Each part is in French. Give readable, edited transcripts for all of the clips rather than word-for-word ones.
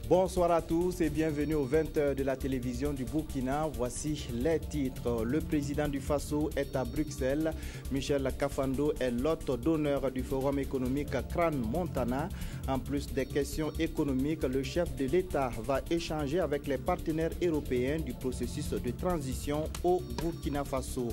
Bonsoir à tous et bienvenue aux 20h de la télévision du Burkina. Voici les titres. Le président du Faso est à Bruxelles. Michel Kafando est l'hôte d'honneur du Forum économique Crans-Montana. En plus des questions économiques, le chef de l'État va échanger avec les partenaires européens du processus de transition au Burkina Faso.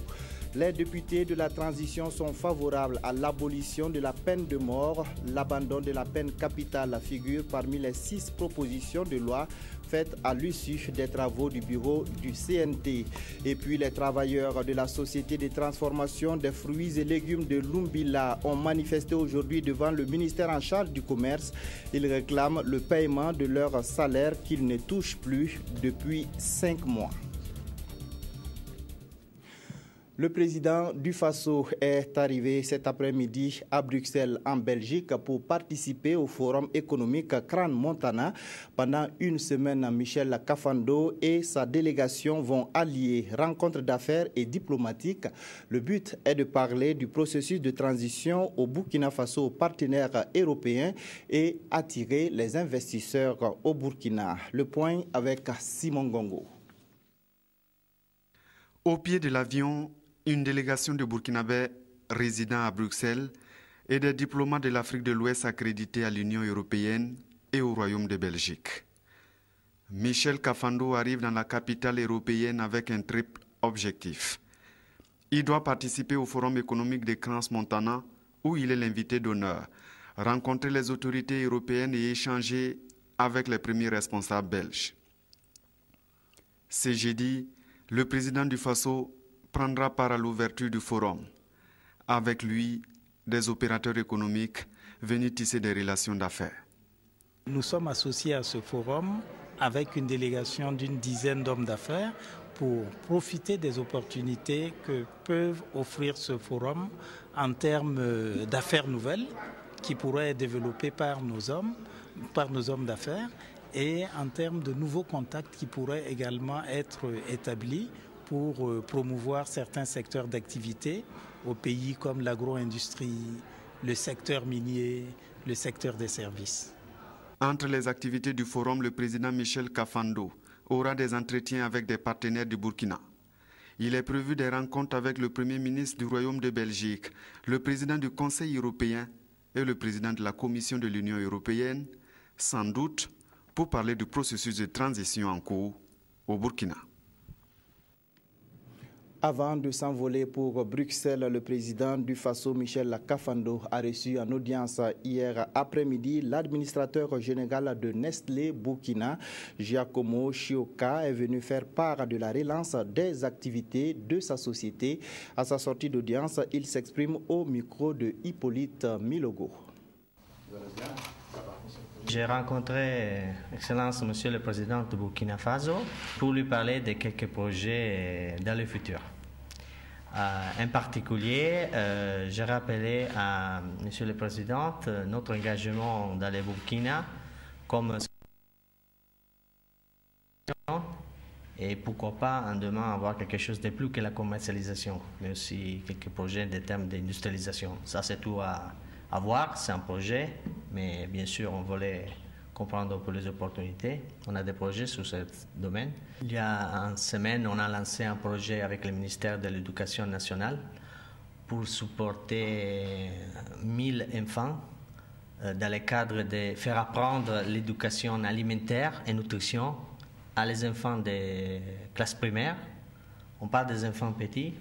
Les députés de la transition sont favorables à l'abolition de la peine de mort. L'abandon de la peine capitale figure parmi les 6 propositions de loi faites à l'issue des travaux du bureau du CNT. Et puis les travailleurs de la société de transformation des fruits et légumes de Lumbila ont manifesté aujourd'hui devant le ministère en charge du commerce. Ils réclament le paiement de leur salaire qu'ils ne touchent plus depuis 5 mois. Le président du Faso est arrivé cet après-midi à Bruxelles, en Belgique, pour participer au forum économique Crans-Montana. Pendant une semaine, Michel Kafando et sa délégation vont allier rencontres d'affaires et diplomatiques. Le but est de parler du processus de transition au Burkina Faso aux partenaires européens et attirer les investisseurs au Burkina. Le point avec Simon Gongo. Au pied de l'avion, une délégation de Burkinabés résidant à Bruxelles et des diplomates de l'Afrique de l'Ouest accrédités à l'Union européenne et au Royaume de Belgique. Michel Kafando arrive dans la capitale européenne avec un triple objectif. Il doit participer au Forum économique de Crans-Montana où il est l'invité d'honneur, rencontrer les autorités européennes et échanger avec les premiers responsables belges. Ce jeudi, le président du Faso prendra part à l'ouverture du forum. Avec lui, des opérateurs économiques venus tisser des relations d'affaires. Nous sommes associés à ce forum avec une délégation d'une dizaine d'hommes d'affaires pour profiter des opportunités que peuvent offrir ce forum en termes d'affaires nouvelles qui pourraient être développées par nos hommes d'affaires et en termes de nouveaux contacts qui pourraient également être établis pour promouvoir certains secteurs d'activité au pays comme l'agro-industrie, le secteur minier, le secteur des services. Entre les activités du forum, le président Michel Kafando aura des entretiens avec des partenaires du Burkina. Il est prévu des rencontres avec le Premier ministre du Royaume de Belgique, le président du Conseil européen et le président de la Commission de l'Union européenne, sans doute pour parler du processus de transition en cours au Burkina. Avant de s'envoler pour Bruxelles, le président du Faso, Michel Kafando, a reçu en audience hier après-midi l'administrateur général de Nestlé Burkina, Giacomo Chioka, est venu faire part de la relance des activités de sa société. À sa sortie d'audience, il s'exprime au micro de Hippolyte Milogo. J'ai rencontré, Excellence, Monsieur le Président de Burkina Faso, pour lui parler de quelques projets dans le futur. En particulier, j'ai rappelé à Monsieur le Président notre engagement dans le Burkina comme et pourquoi pas en demain avoir quelque chose de plus que la commercialisation, mais aussi quelques projets de termes d'industrialisation. Ça, c'est tout à voir, c'est un projet, mais bien sûr, on voulait comprendre un peu les opportunités. On a des projets sur ce domaine. Il y a une semaine, on a lancé un projet avec le ministère de l'Éducation nationale pour supporter 1000 enfants dans le cadre de faire apprendre l'éducation alimentaire et nutrition à les enfants de classe primaire. On parle des enfants petits.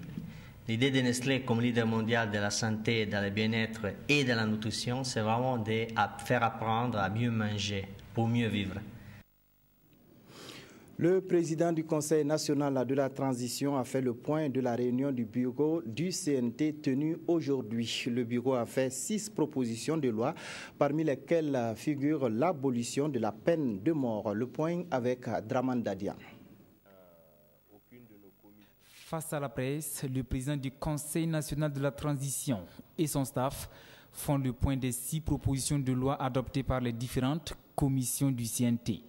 L'idée de Nestlé comme leader mondial de la santé, dans le bien-être et de la nutrition, c'est vraiment de faire apprendre à mieux manger pour mieux vivre. Le président du Conseil national de la transition a fait le point de la réunion du bureau du CNT tenue aujourd'hui. Le bureau a fait 6 propositions de loi, parmi lesquelles figure l'abolition de la peine de mort. Le point avec Draman Dadian. Face à la presse, le président du Conseil national de la transition et son staff font le point des 6 propositions de loi adoptées par les différentes commissions du CNT.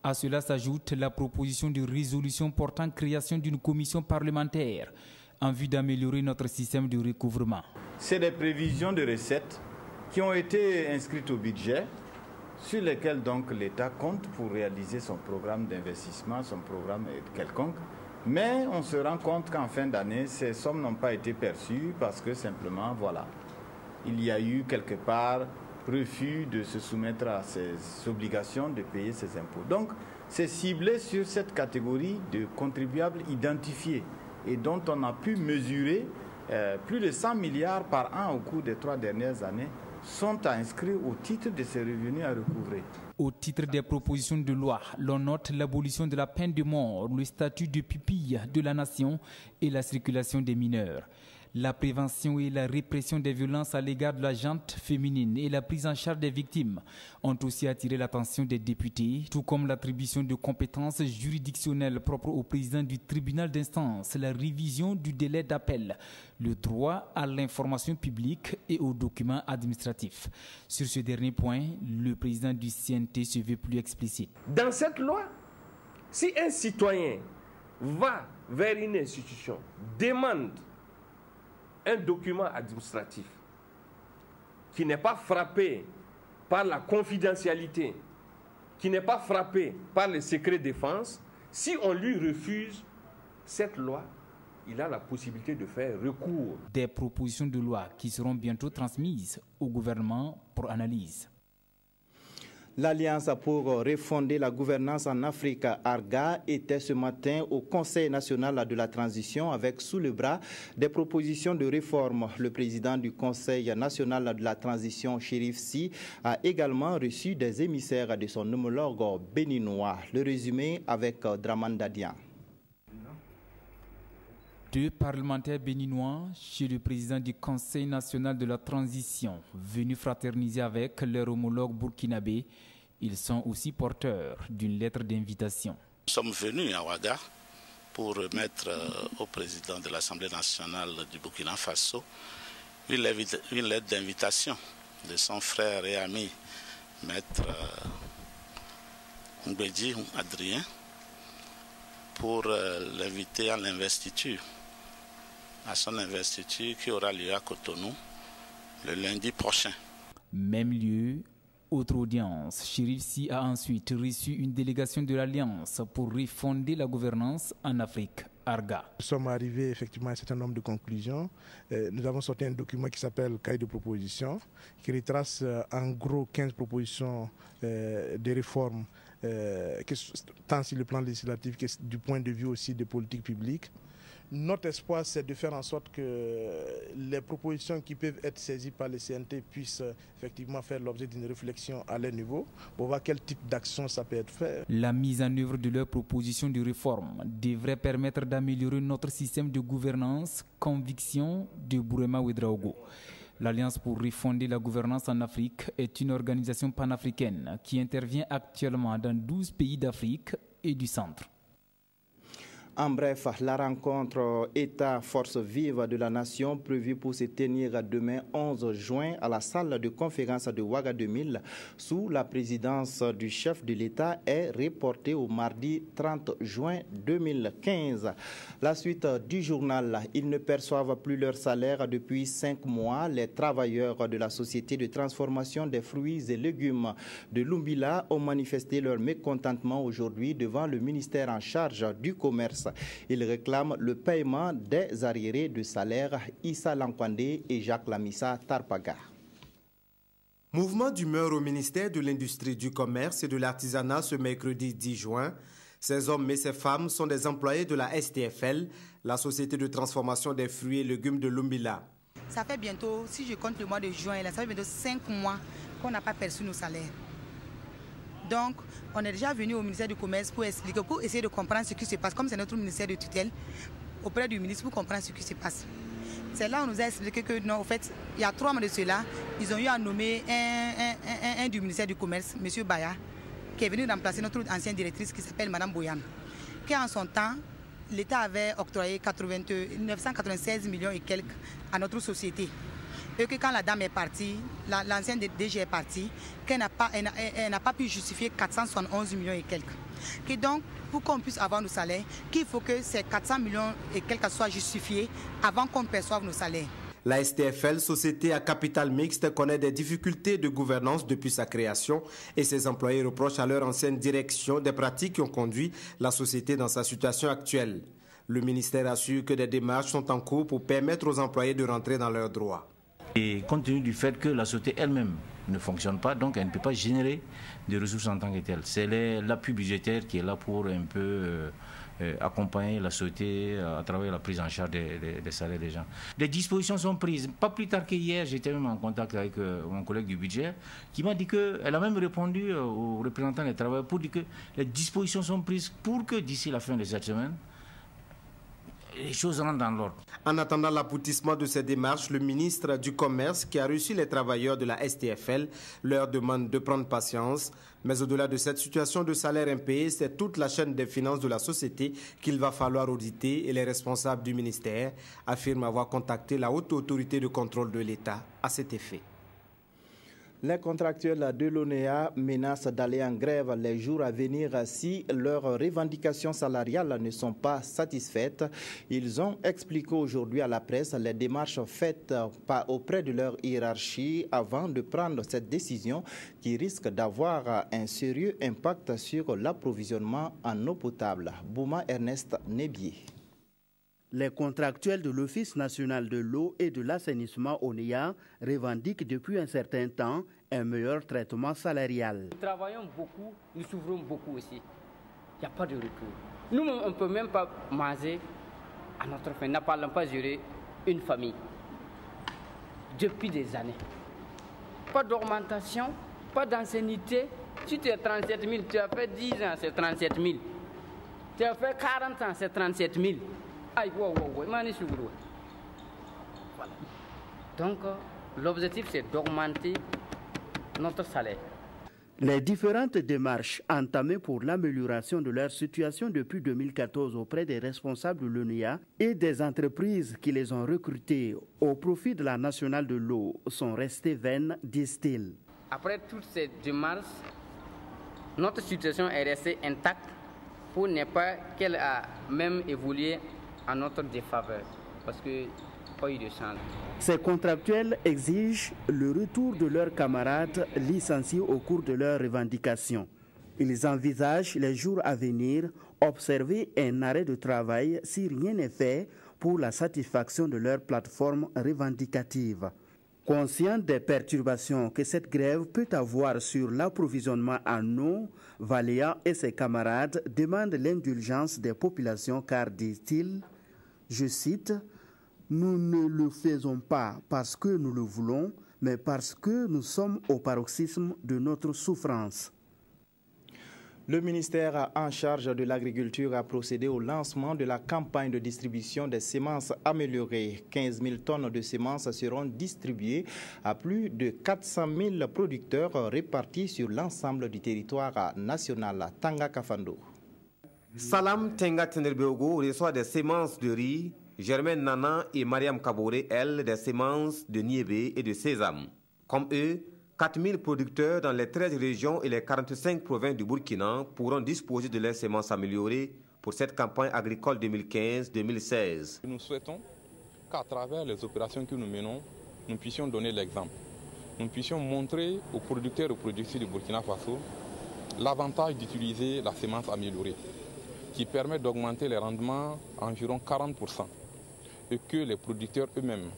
À cela s'ajoute la proposition de résolution portant création d'une commission parlementaire en vue d'améliorer notre système de recouvrement. C'est des prévisions de recettes qui ont été inscrites au budget sur lesquels donc l'État compte pour réaliser son programme d'investissement, son programme quelconque. Mais on se rend compte qu'en fin d'année, ces sommes n'ont pas été perçues parce que simplement, voilà, il y a eu quelque part refus de se soumettre à ces obligations de payer ses impôts. Donc, c'est ciblé sur cette catégorie de contribuables identifiés et dont on a pu mesurer plus de 100 milliards par an au cours des 3 dernières années sont inscrits au titre de ces revenus à recouvrer. Au titre des propositions de loi, l'on note l'abolition de la peine de mort, le statut de pupille de la nation et la circulation des mineurs. La prévention et la répression des violences à l'égard de la gente féminine et la prise en charge des victimes ont aussi attiré l'attention des députés, tout comme l'attribution de compétences juridictionnelles propres au président du tribunal d'instance, la révision du délai d'appel, le droit à l'information publique et aux documents administratifs. Sur ce dernier point, le président du CNT se veut plus explicite. Dans cette loi, si un citoyen va vers une institution, demande un document administratif qui n'est pas frappé par la confidentialité, qui n'est pas frappé par le secret défense, si on lui refuse cette loi, il a la possibilité de faire recours. Des propositions de loi qui seront bientôt transmises au gouvernement pour analyse. L'Alliance pour refonder la gouvernance en Afrique, ARGA, était ce matin au Conseil national de la transition avec sous le bras des propositions de réforme. Le président du Conseil national de la transition, Chérif Sy, a également reçu des émissaires de son homologue béninois. Le résumé avec Draman Dadian. 2 parlementaires béninois chez le président du Conseil national de la transition, venus fraterniser avec leur homologue burkinabé. Ils sont aussi porteurs d'une lettre d'invitation. Nous sommes venus à Ouaga pour remettre au président de l'Assemblée nationale du Burkina Faso une lettre d'invitation de son frère et ami, maître Mbedji Adrien, pour l'inviter à l'investiture, à son investiture qui aura lieu à Cotonou le lundi prochain. Même lieu, autre audience. Chérif Sy a ensuite reçu une délégation de l'Alliance pour refonder la gouvernance en Afrique, ARGA. Nous sommes arrivés effectivement à un certain nombre de conclusions. Nous avons sorti un document qui s'appelle Cahier de propositions, qui retrace en gros 15 propositions de réformes, tant sur le plan législatif que du point de vue aussi des politiques publiques. Notre espoir, c'est de faire en sorte que les propositions qui peuvent être saisies par les CNT puissent effectivement faire l'objet d'une réflexion à leur niveau pour voir quel type d'action ça peut être fait. La mise en œuvre de leurs propositions de réforme devrait permettre d'améliorer notre système de gouvernance, conviction de Bourema Ouedraogo. L'Alliance pour refonder la gouvernance en Afrique est une organisation panafricaine qui intervient actuellement dans 12 pays d'Afrique et du centre. En bref, la rencontre État-Force vive de la Nation prévue pour se tenir demain 11 juin à la salle de conférence de Ouagadougou sous la présidence du chef de l'État est reportée au mardi 30 juin 2015. La suite du journal, ils ne perçoivent plus leur salaire depuis 5 mois. Les travailleurs de la société de transformation des fruits et légumes de Lumbila ont manifesté leur mécontentement aujourd'hui devant le ministère en charge du commerce. Ils réclament le paiement des arriérés de salaire. Issa Lankwandé et Jacques Lamissa Tarpaga. Mouvement d'humeur au ministère de l'Industrie, du Commerce et de l'Artisanat ce mercredi 10 juin. Ces hommes et ces femmes sont des employés de la STFL, la société de transformation des fruits et légumes de Lumbila. Ça fait bientôt, si je compte le mois de juin, ça fait bientôt 5 mois qu'on n'a pas perçu nos salaires. Donc, on est déjà venu au ministère du Commerce pour expliquer, pour essayer de comprendre ce qui se passe. Comme c'est notre ministère de tutelle, auprès du ministre pour comprendre ce qui se passe. C'est là où on nous a expliqué que non, en fait, il y a 3 mois de cela, ils ont eu à nommer un du ministère du Commerce, M. Baya, qui est venu remplacer notre ancienne directrice qui s'appelle Mme Boyan, qui en son temps, l'État avait octroyé 996 millions et quelques à notre société. Et que quand la dame est partie, l'ancienne DG est partie, qu'elle n'a pas pu justifier 471 millions et quelques. Et donc, pour qu'on puisse avoir nos salaires, qu'il faut que ces 400 millions et quelques soient justifiés avant qu'on perçoive nos salaires. La STFL, société à capital mixte, connaît des difficultés de gouvernance depuis sa création et ses employés reprochent à leur ancienne direction des pratiques qui ont conduit la société dans sa situation actuelle. Le ministère assure que des démarches sont en cours pour permettre aux employés de rentrer dans leurs droits. Et compte tenu du fait que la société elle-même ne fonctionne pas, donc elle ne peut pas générer des ressources en tant que telle. C'est l'appui budgétaire qui est là pour un peu accompagner la société à travers la prise en charge des salaires des gens. Des dispositions sont prises. Pas plus tard qu'hier, j'étais même en contact avec mon collègue du budget qui m'a dit qu'elle a même répondu aux représentants des travailleurs pour dire que les dispositions sont prises pour que d'ici la fin de cette semaine, les choses rentrent dans l'ordre. En attendant l'aboutissement de ces démarches, le ministre du Commerce, qui a reçu les travailleurs de la STFL, leur demande de prendre patience. Mais au-delà de cette situation de salaire impayé, c'est toute la chaîne des finances de la société qu'il va falloir auditer et les responsables du ministère affirment avoir contacté la haute autorité de contrôle de l'État à cet effet. Les contractuels de l'ONEA menacent d'aller en grève les jours à venir si leurs revendications salariales ne sont pas satisfaites. Ils ont expliqué aujourd'hui à la presse les démarches faites auprès de leur hiérarchie avant de prendre cette décision qui risque d'avoir un sérieux impact sur l'approvisionnement en eau potable. Bouma Ernest Nebier. Les contractuels de l'Office national de l'eau et de l'assainissement ONEA revendiquent depuis un certain temps un meilleur traitement salarial. Nous travaillons beaucoup, nous souffrons beaucoup aussi. Il n'y a pas de retour. Nous, on ne peut même pas manger à notre fin, ne parlons pas gérer une famille depuis des années. Pas d'augmentation, pas d'ancienneté. Si tu es 37 000, tu as fait 10 ans, c'est 37 000. Tu as fait 40 ans, c'est 37 000. Voilà. Donc, l'objectif, c'est d'augmenter notre salaire. Les différentes démarches entamées pour l'amélioration de leur situation depuis 2014 auprès des responsables de l'ONEA et des entreprises qui les ont recrutés au profit de la nationale de l'eau sont restées vaines, disent-ils. Après toutes ces démarches, notre situation est restée intacte pour ne pas qu'elle a même évolué à notre défaveur, parce que pas eu de chance. Ces contractuels exigent le retour de leurs camarades licenciés au cours de leurs revendications. Ils envisagent les jours à venir observer un arrêt de travail si rien n'est fait pour la satisfaction de leur plateforme revendicative. Conscient des perturbations que cette grève peut avoir sur l'approvisionnement en eau, Valéa et ses camarades demandent l'indulgence des populations car, disent-ils, je cite, « Nous ne le faisons pas parce que nous le voulons, mais parce que nous sommes au paroxysme de notre souffrance. » Le ministère en charge de l'agriculture a procédé au lancement de la campagne de distribution des semences améliorées. 15 000 tonnes de semences seront distribuées à plus de 400 000 producteurs répartis sur l'ensemble du territoire national. Tanga Kafando. Salam Tenga Tenderbeogo reçoit des semences de riz, Germaine Nana et Mariam Kabore, elles, des semences de niébé et de sésame. Comme eux, 4 000 producteurs dans les 13 régions et les 45 provinces du Burkina pourront disposer de leurs semences améliorées pour cette campagne agricole 2015-2016. Nous souhaitons qu'à travers les opérations que nous menons, nous puissions donner l'exemple. Nous puissions montrer aux producteurs et aux productrices du Burkina Faso l'avantage d'utiliser la semence améliorée, qui permet d'augmenter les rendements à environ 40%, et que les producteurs eux-mêmes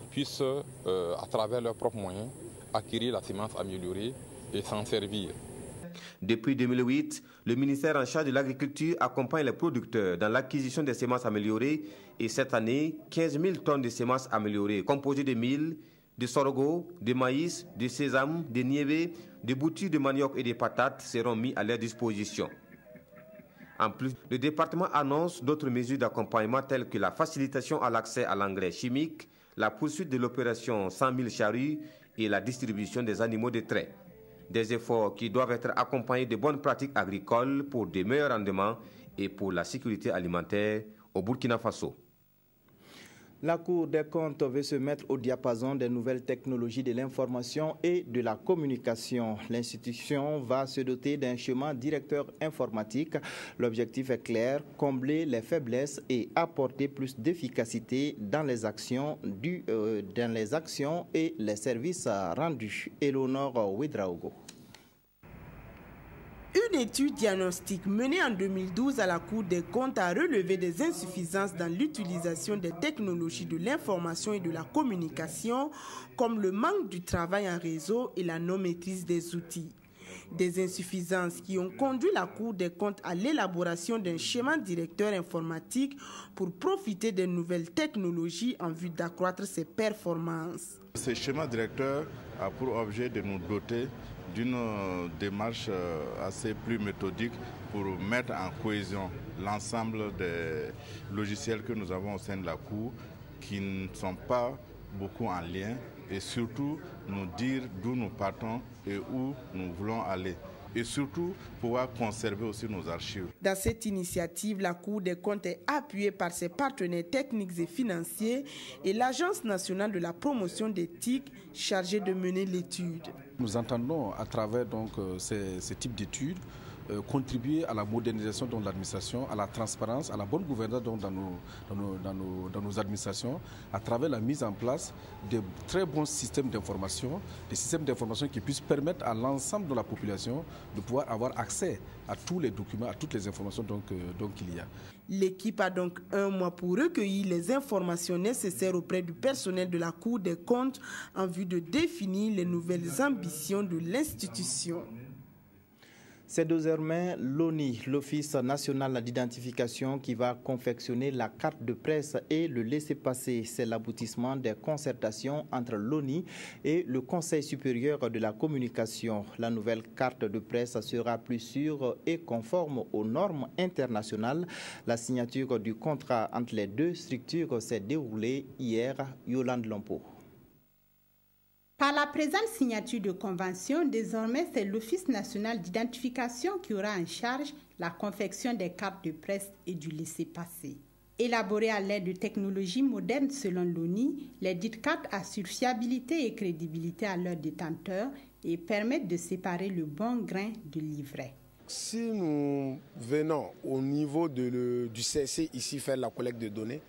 puissent, à travers leurs propres moyens, acquérir la semence améliorée et s'en servir. Depuis 2008, le ministère en charge de l'agriculture accompagne les producteurs dans l'acquisition des semences améliorées et cette année, 15 000 tonnes de semences améliorées composées de mil, de sorgho, de maïs, de sésame, de niébé, de boutures de manioc et de patates seront mis à leur disposition. En plus, le département annonce d'autres mesures d'accompagnement telles que la facilitation à l'accès à l'engrais chimique, la poursuite de l'opération 100 000 charrues et la distribution des animaux de trait. Des efforts qui doivent être accompagnés de bonnes pratiques agricoles pour de meilleurs rendements et pour la sécurité alimentaire au Burkina Faso. La Cour des comptes veut se mettre au diapason des nouvelles technologies de l'information et de la communication. L'institution va se doter d'un schéma directeur informatique. L'objectif est clair, combler les faiblesses et apporter plus d'efficacité dans les actions et les services rendus. Eleonore Ouedraogo. Une étude diagnostique menée en 2012 à la Cour des comptes a relevé des insuffisances dans l'utilisation des technologies de l'information et de la communication, comme le manque du travail en réseau et la non-maîtrise des outils. Des insuffisances qui ont conduit la Cour des comptes à l'élaboration d'un schéma directeur informatique pour profiter des nouvelles technologies en vue d'accroître ses performances. Ce schéma directeur a pour objet de nous doter d'une démarche assez plus méthodique pour mettre en cohésion l'ensemble des logiciels que nous avons au sein de la Cour qui ne sont pas beaucoup en lien et surtout nous dire d'où nous partons et où nous voulons aller. Et surtout pouvoir conserver aussi nos archives. Dans cette initiative, la Cour des comptes est appuyée par ses partenaires techniques et financiers et l'Agence nationale de la promotion d'éthique chargée de mener l'étude. Nous entendons à travers ces types d'études contribuer à la modernisation de l'administration, à la transparence, à la bonne gouvernance dans nos administrations, à travers la mise en place de très bons systèmes d'information, des systèmes d'information qui puissent permettre à l'ensemble de la population de pouvoir avoir accès à tous les documents, à toutes les informations qu'il y a. L'équipe a donc un mois pour recueillir les informations nécessaires auprès du personnel de la Cour des comptes en vue de définir les nouvelles ambitions de l'institution. C'est désormais l'ONI, l'Office national d'identification, qui va confectionner la carte de presse et le laisser-passer. C'est l'aboutissement des concertations entre l'ONI et le Conseil supérieur de la communication. La nouvelle carte de presse sera plus sûre et conforme aux normes internationales. La signature du contrat entre les deux structures s'est déroulée hier. Yolande Lompo. Par la présente signature de convention, désormais, c'est l'Office national d'identification qui aura en charge la confection des cartes de presse et du laissez-passer. Élaborées à l'aide de technologies modernes selon l'ONI, les dites cartes assurent fiabilité et crédibilité à leurs détenteurs et permettent de séparer le bon grain du livret. Si nous venons au niveau du CSC ici faire la collecte de données,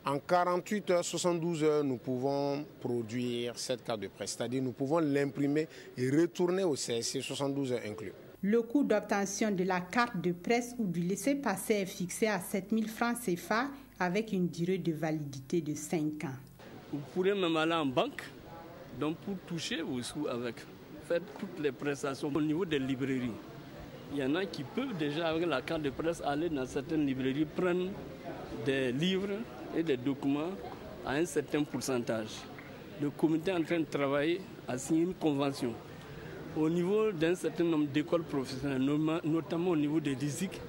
en 48 heures, 72 heures, nous pouvons produire cette carte de presse. C'est-à-dire nous pouvons l'imprimer et retourner au CSC, 72 heures inclus. Le coût d'obtention de la carte de presse ou du laissez-passer est fixé à 7 000 francs CFA avec une durée de validité de 5 ans. Vous pourrez même aller en banque donc pour toucher vos sous avec. Faites toutes les prestations au niveau des librairies. Il y en a qui peuvent déjà avec la carte de presse aller dans certaines librairies prendre des livres et des documents à un certain pourcentage. Le comité est en train de travailler à signer une convention. Au niveau d'un certain nombre d'écoles professionnelles, notamment au niveau des DISIC,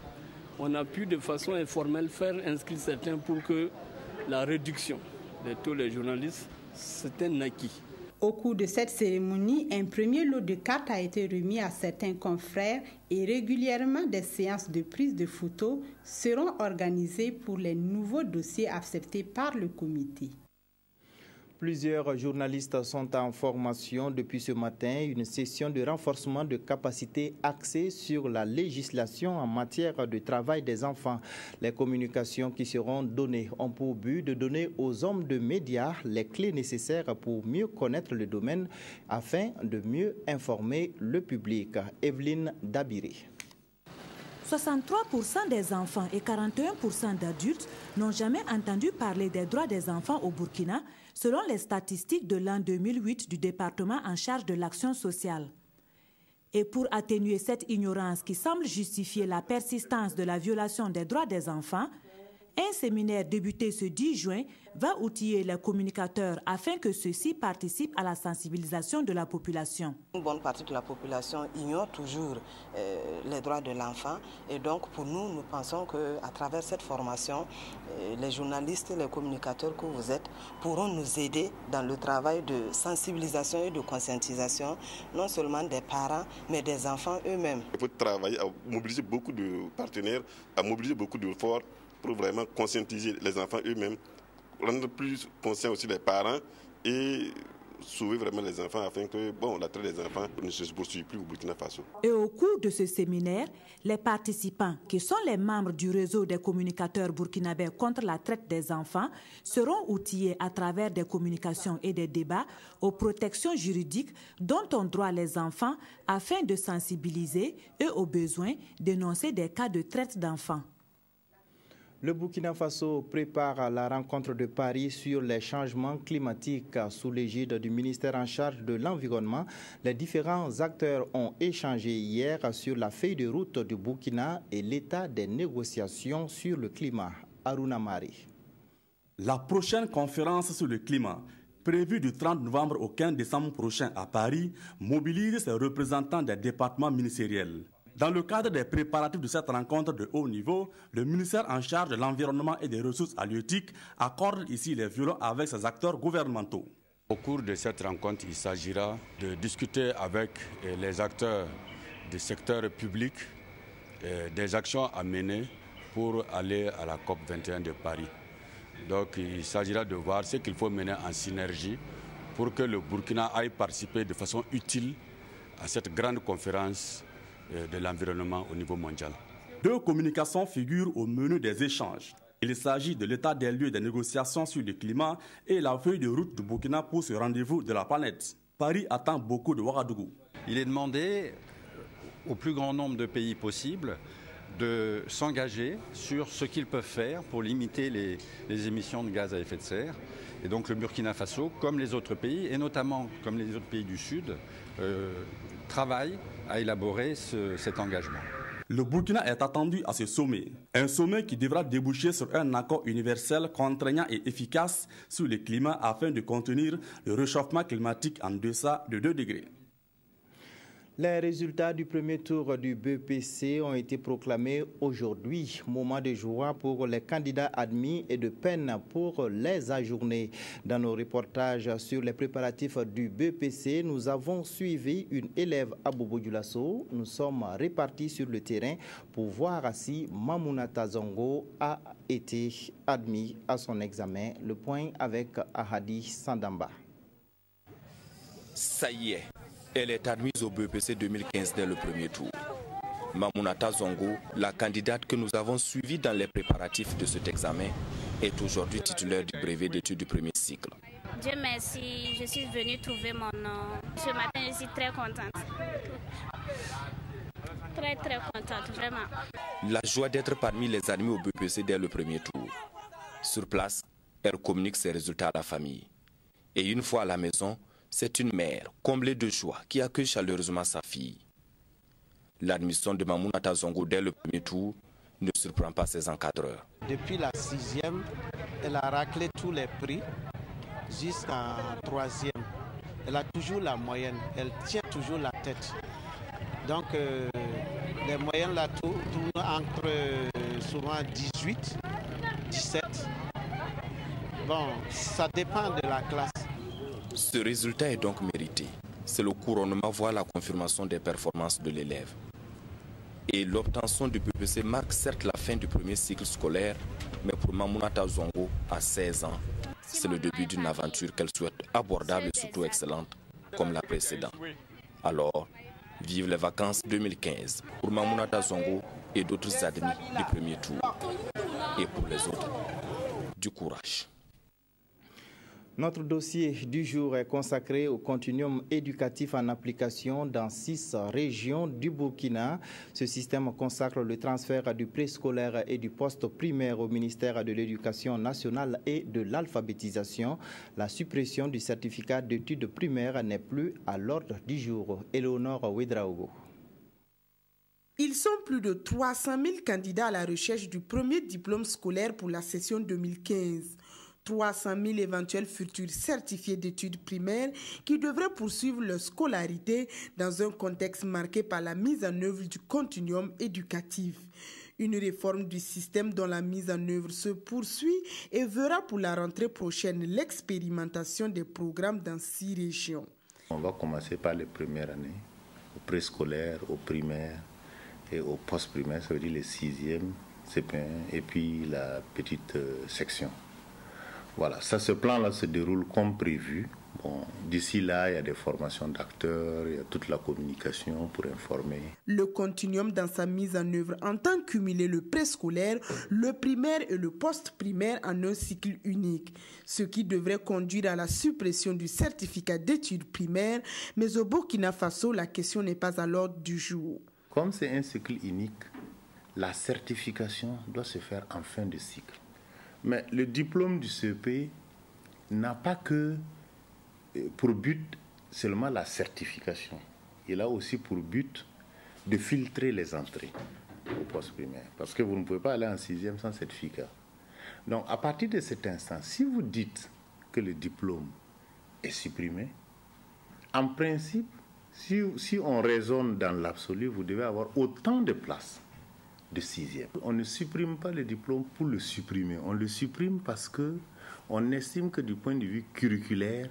on a pu de façon informelle faire inscrire certains pour que la réduction de tous les journalistes, c'est un acquis. Au cours de cette cérémonie, un premier lot de cartes a été remis à certains confrères et régulièrement des séances de prise de photos seront organisées pour les nouveaux dossiers acceptés par le comité. Plusieurs journalistes sont en formation depuis ce matin. Une session de renforcement de capacités axée sur la législation en matière de travail des enfants. Les communications qui seront données ont pour but de donner aux hommes de médias les clés nécessaires pour mieux connaître le domaine afin de mieux informer le public. Evelyne Dabiré. 63% des enfants et 41% d'adultes n'ont jamais entendu parler des droits des enfants au Burkina, selon les statistiques de l'an 2008 du département en charge de l'action sociale. Et pour atténuer cette ignorance qui semble justifier la persistance de la violation des droits des enfants, un séminaire débuté ce 10 juin va outiller les communicateurs afin que ceux-ci participent à la sensibilisation de la population. Une bonne partie de la population ignore toujours les droits de l'enfant et donc pour nous, nous pensons qu'à travers cette formation, les journalistes et les communicateurs que vous êtes pourront nous aider dans le travail de sensibilisation et de conscientisation, non seulement des parents, mais des enfants eux-mêmes. Il faut travailler à mobiliser beaucoup de partenaires, à mobiliser beaucoup d'efforts pour vraiment conscientiser les enfants eux-mêmes rendre plus conscients aussi les parents et sauver vraiment les enfants afin que la traite des enfants ne se poursuive plus au Burkina Faso. Et au cours de ce séminaire, les participants, qui sont les membres du réseau des communicateurs burkinabés contre la traite des enfants, seront outillés à travers des communications et des débats aux protections juridiques dont ont droit les enfants afin de sensibiliser et au besoin d'énoncer des cas de traite d'enfants. Le Burkina Faso prépare la rencontre de Paris sur les changements climatiques sous l'égide du ministère en charge de l'environnement. Les différents acteurs ont échangé hier sur la feuille de route du Burkina et l'état des négociations sur le climat. Aruna Mari. La prochaine conférence sur le climat, prévue du 30 novembre au 15 décembre prochain à Paris, mobilise ses représentants des départements ministériels. Dans le cadre des préparatifs de cette rencontre de haut niveau, le ministère en charge de l'environnement et des ressources halieutiques accorde ici les violons avec ses acteurs gouvernementaux. Au cours de cette rencontre, il s'agira de discuter avec les acteurs du secteur public des actions à mener pour aller à la COP 21 de Paris. Donc il s'agira de voir ce qu'il faut mener en synergie pour que le Burkina aille participer de façon utile à cette grande conférence de l'environnement au niveau mondial. Deux communications figurent au menu des échanges. Il s'agit de l'état des lieux des négociations sur le climat et la feuille de route du Burkina pour ce rendez-vous de la planète. Paris attend beaucoup de Ouagadougou. Il est demandé au plus grand nombre de pays possible de s'engager sur ce qu'ils peuvent faire pour limiter les émissions de gaz à effet de serre. Et donc le Burkina Faso, comme les autres pays, et notamment comme les autres pays du Sud, travaille à élaborer cet engagement. Le Burkina est attendu à ce sommet. Un sommet qui devra déboucher sur un accord universel contraignant et efficace sur le climat afin de contenir le réchauffement climatique en deçà de 2 degrés. Les résultats du premier tour du BEPC ont été proclamés aujourd'hui. Moment de joie pour les candidats admis et de peine pour les ajournés. Dans nos reportages sur les préparatifs du BEPC, nous avons suivi une élève à Bobo Dioulasso. Nous sommes répartis sur le terrain pour voir si Mamounata Zongo a été admis à son examen. Le point avec Ahadi Sandamba. Ça y est. Elle est admise au BEPC 2015 dès le premier tour. Mamounata Zongo, la candidate que nous avons suivie dans les préparatifs de cet examen, est aujourd'hui titulaire du brevet d'études du premier cycle. Dieu merci, je suis venue trouver mon nom. Ce matin, je suis très contente. Très contente, vraiment. La joie d'être parmi les admis au BEPC dès le premier tour. Sur place, elle communique ses résultats à la famille. Et une fois à la maison, c'est une mère comblée de joie qui accueille chaleureusement sa fille. L'admission de Mamounata Zongo dès le premier tour ne surprend pas ses encadreurs. Depuis la 6e, elle a raclé tous les prix jusqu'en 3e. Elle a toujours la moyenne, elle tient toujours la tête. Donc les moyennes là tournent entre souvent 18, 17. Bon, ça dépend de la classe. Ce résultat est donc mérité. C'est le couronnement, voire la confirmation des performances de l'élève. Et l'obtention du BEPC marque certes la fin du premier cycle scolaire, mais pour Mamounata Zongo, à 16 ans, c'est le début d'une aventure qu'elle souhaite abordable et surtout excellente, comme la précédente. Alors, vive les vacances 2015 pour Mamounata Zongo et d'autres admis du premier tour. Et pour les autres, du courage. Notre dossier du jour est consacré au continuum éducatif en application dans 6 régions du Burkina. Ce système consacre le transfert du préscolaire et du poste primaire au ministère de l'Éducation nationale et de l'alphabétisation. La suppression du certificat d'études primaires n'est plus à l'ordre du jour. Éléonore Ouedraogo. Ils sont plus de 300 000 candidats à la recherche du premier diplôme scolaire pour la session 2015. 300 000 éventuels futurs certifiés d'études primaires qui devraient poursuivre leur scolarité dans un contexte marqué par la mise en œuvre du continuum éducatif. Une réforme du système dont la mise en œuvre se poursuit et verra pour la rentrée prochaine l'expérimentation des programmes dans 6 régions. On va commencer par les premières années, au préscolaire, au primaire et au post-primaire, ça veut dire les 6e, CP1 et puis la petite section. Voilà, ce plan-là se déroule comme prévu. Bon, d'ici là, il y a des formations d'acteurs, il y a toute la communication pour informer. Le continuum dans sa mise en œuvre entend cumuler le préscolaire, le primaire et le post-primaire en un cycle unique, ce qui devrait conduire à la suppression du certificat d'études primaires, mais au Burkina Faso, la question n'est pas à l'ordre du jour. Comme c'est un cycle unique, la certification doit se faire en fin de cycle. Mais le diplôme du CEP n'a pas que pour but seulement la certification. Il a aussi pour but de filtrer les entrées au post-primaire. Parce que vous ne pouvez pas aller en 6e sans certificat. Donc à partir de cet instant, si vous dites que le diplôme est supprimé, en principe, si on raisonne dans l'absolu, vous devez avoir autant de places de 6e. On ne supprime pas le diplôme pour le supprimer. On le supprime parce qu'on estime que du point de vue curriculaire,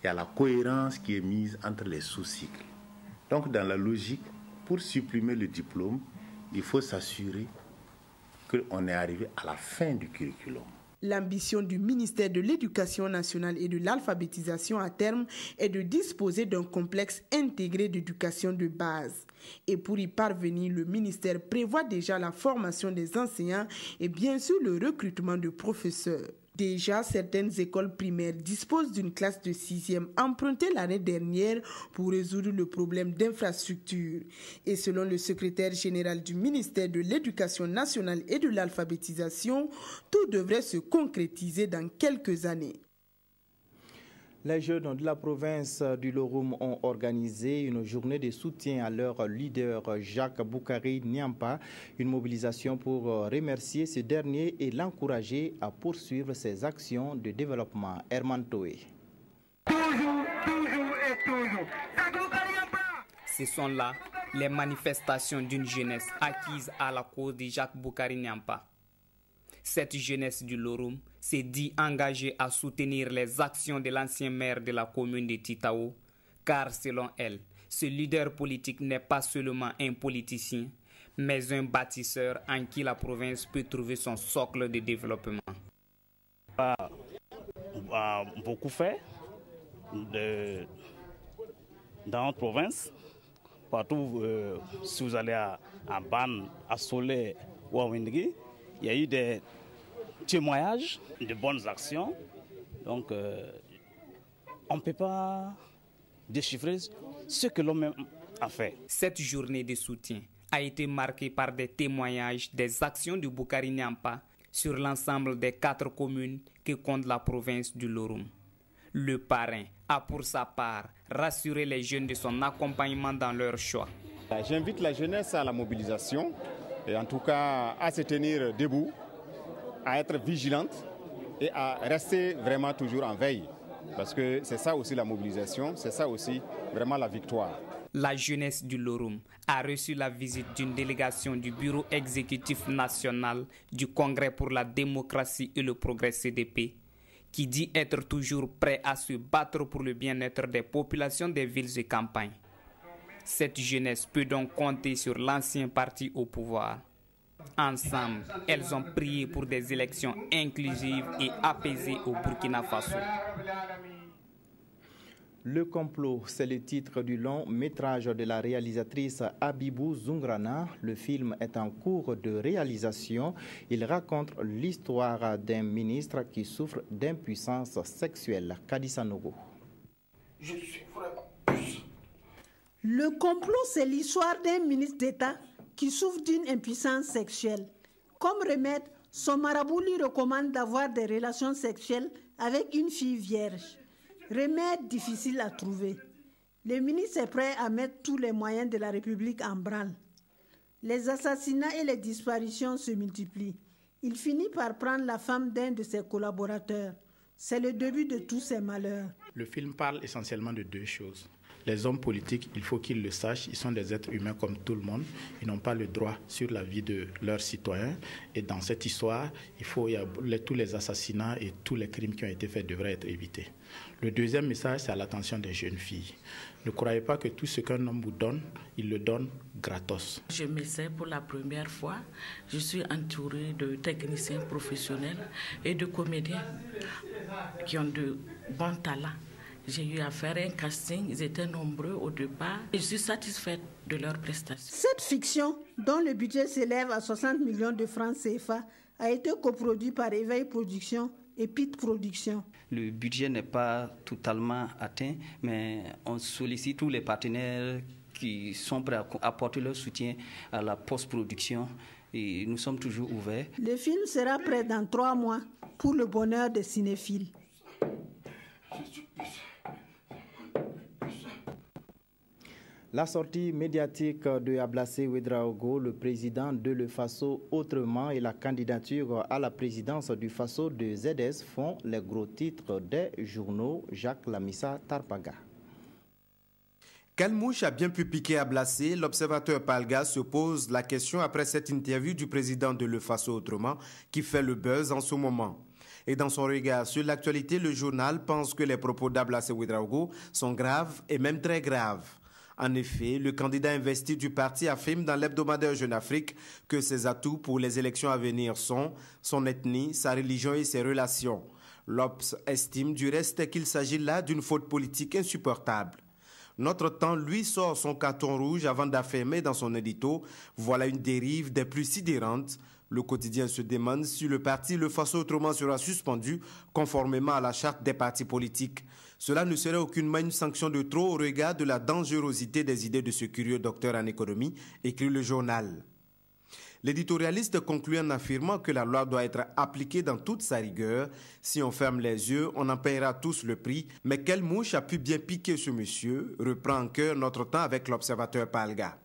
il y a la cohérence qui est mise entre les sous-cycles. Donc, dans la logique, pour supprimer le diplôme, il faut s'assurer qu'on est arrivé à la fin du curriculum. L'ambition du ministère de l'Éducation nationale et de l'alphabétisation à terme est de disposer d'un complexe intégré d'éducation de base. Et pour y parvenir, le ministère prévoit déjà la formation des enseignants et bien sûr le recrutement de professeurs. Déjà, certaines écoles primaires disposent d'une classe de 6e empruntée l'année dernière pour résoudre le problème d'infrastructure. Et selon le secrétaire général du ministère de l'Éducation nationale et de l'alphabétisation, tout devrait se concrétiser dans quelques années. Les jeunes de la province du Loroum ont organisé une journée de soutien à leur leader Jacques Boukari Niampa, une mobilisation pour remercier ce dernier et l'encourager à poursuivre ses actions de développement. Herman Toé. Toujours et toujours. Ce sont là les manifestations d'une jeunesse acquise à la cause de Jacques Boukari Niampa. Cette jeunesse du Loroum s'est dit engagée à soutenir les actions de l'ancien maire de la commune de Titao, car selon elle, ce leader politique n'est pas seulement un politicien, mais un bâtisseur en qui la province peut trouver son socle de développement. Beaucoup fait dans notre province, partout, si vous allez à Ban, à Solé ou à Windgui, il y a eu des témoignages de bonnes actions. Donc, on ne peut pas déchiffrer ce que l'homme a fait. Cette journée de soutien a été marquée par des témoignages des actions de Boukari Niampa sur l'ensemble des 4 communes que compte la province du Loroum. Le parrain a pour sa part rassuré les jeunes de son accompagnement dans leur choix. J'invite la jeunesse à la mobilisation et en tout cas à se tenir debout, à être vigilante et à rester vraiment toujours en veille. Parce que c'est ça aussi la mobilisation, c'est ça aussi vraiment la victoire. La jeunesse du Loroum a reçu la visite d'une délégation du Bureau exécutif national du Congrès pour la démocratie et le progrès CDP, qui dit être toujours prêt à se battre pour le bien-être des populations des villes et campagnes. Cette jeunesse peut donc compter sur l'ancien parti au pouvoir. Ensemble, elles ont prié pour des élections inclusives et apaisées au Burkina Faso. Le complot, c'est le titre du long métrage de la réalisatrice Abibou Zungrana. Le film est en cours de réalisation. Il raconte l'histoire d'un ministre qui souffre d'impuissance sexuelle. Kadissa Nogo. Je suis vraiment... Le complot, c'est l'histoire d'un ministre d'État qui souffre d'une impuissance sexuelle. Comme remède, son marabout lui recommande d'avoir des relations sexuelles avec une fille vierge. Remède difficile à trouver. Le ministre est prêt à mettre tous les moyens de la République en branle. Les assassinats et les disparitions se multiplient. Il finit par prendre la femme d'un de ses collaborateurs. C'est le début de tous ces malheurs. Le film parle essentiellement de 2 choses. Les hommes politiques, il faut qu'ils le sachent, ils sont des êtres humains comme tout le monde. Ils n'ont pas le droit sur la vie de leurs citoyens. Et dans cette histoire, tous les assassinats et tous les crimes qui ont été faits devraient être évités. Le deuxième message, c'est à l'attention des jeunes filles. Ne croyez pas que tout ce qu'un homme vous donne, il le donne gratos. Je m'essaie pour la première fois. Je suis entourée de techniciens professionnels et de comédiens qui ont de bons talents. J'ai eu à faire un casting, ils étaient nombreux au départ. Je suis satisfaite de leurs prestations. Cette fiction, dont le budget s'élève à 60 millions de francs CFA, a été coproduite par Éveil Productions et Pit Productions. Le budget n'est pas totalement atteint, mais on sollicite tous les partenaires qui sont prêts à apporter leur soutien à la post-production et nous sommes toujours ouverts. Le film sera prêt dans 3 mois pour le bonheur des cinéphiles. La sortie médiatique de Ablassé Ouedraogo, le président de le Faso autrement, et la candidature à la présidence du Faso de ZS font les gros titres des journaux. Jacques Lamissa Tarpaga. Quelle mouche a bien pu piquer Ablassé? L'observateur Palga se pose la question après cette interview du président de le Faso autrement qui fait le buzz en ce moment. Et dans son regard sur l'actualité, le journal pense que les propos d'Ablassé Ouedraogo sont graves et même très graves. En effet, le candidat investi du parti affirme dans l'hebdomadaire Jeune Afrique que ses atouts pour les élections à venir sont son ethnie, sa religion et ses relations. L'Obs estime du reste qu'il s'agit là d'une faute politique insupportable. Notre Temps, lui, sort son carton rouge avant d'affirmer dans son édito « Voilà une dérive des plus sidérantes ». Le quotidien se demande si le parti Le Faso autrement sera suspendu conformément à la charte des partis politiques. Cela ne serait aucunement une sanction de trop au regard de la dangerosité des idées de ce curieux docteur en économie, écrit le journal. L'éditorialiste conclut en affirmant que la loi doit être appliquée dans toute sa rigueur. Si on ferme les yeux, on en paiera tous le prix. Mais quelle mouche a pu bien piquer ce monsieur? Reprend en cœur Notre Temps avec l'observateur Palga.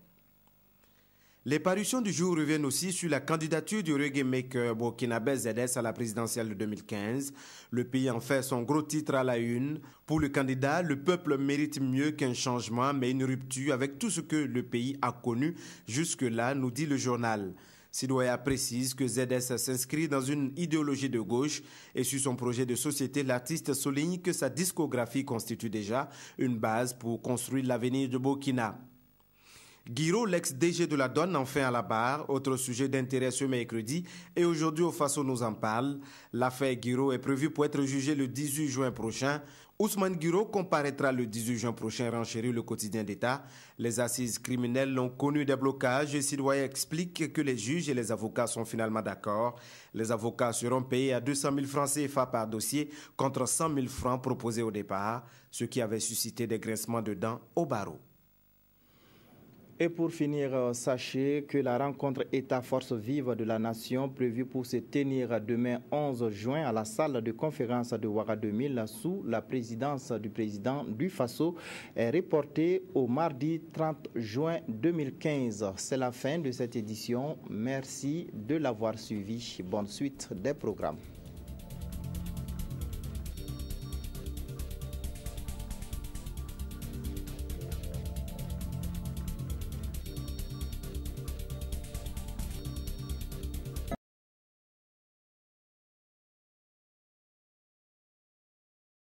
Les parutions du jour reviennent aussi sur la candidature du reggae maker burkinabé ZS à la présidentielle de 2015. Le pays en fait son gros titre à la une. Pour le candidat, le peuple mérite mieux qu'un changement, mais une rupture avec tout ce que le pays a connu jusque-là, nous dit le journal. Sidoya précise que ZS s'inscrit dans une idéologie de gauche et sur son projet de société, l'artiste souligne que sa discographie constitue déjà une base pour construire l'avenir de Burkina. Guiro, l'ex-DG de la Donne, enfin à la barre. Autre sujet d'intérêt ce mercredi. Et aujourd'hui, au Faso nous en parle. L'affaire Guiro est prévue pour être jugée le 18 juin prochain. Ousmane Guiro comparaîtra le 18 juin prochain, renchérit le quotidien d'État. Les assises criminelles ont connu des blocages et Sidoya explique que les juges et les avocats sont finalement d'accord. Les avocats seront payés à 200 000 francs CFA par dossier contre 100 000 francs proposés au départ, ce qui avait suscité des grincements de dents au barreau. Et pour finir, sachez que la rencontre État-Force vive de la Nation prévue pour se tenir demain 11 juin à la salle de conférence de Ouara 2000 sous la présidence du président du Faso est reportée au mardi 30 juin 2015. C'est la fin de cette édition. Merci de l'avoir suivi. Bonne suite des programmes.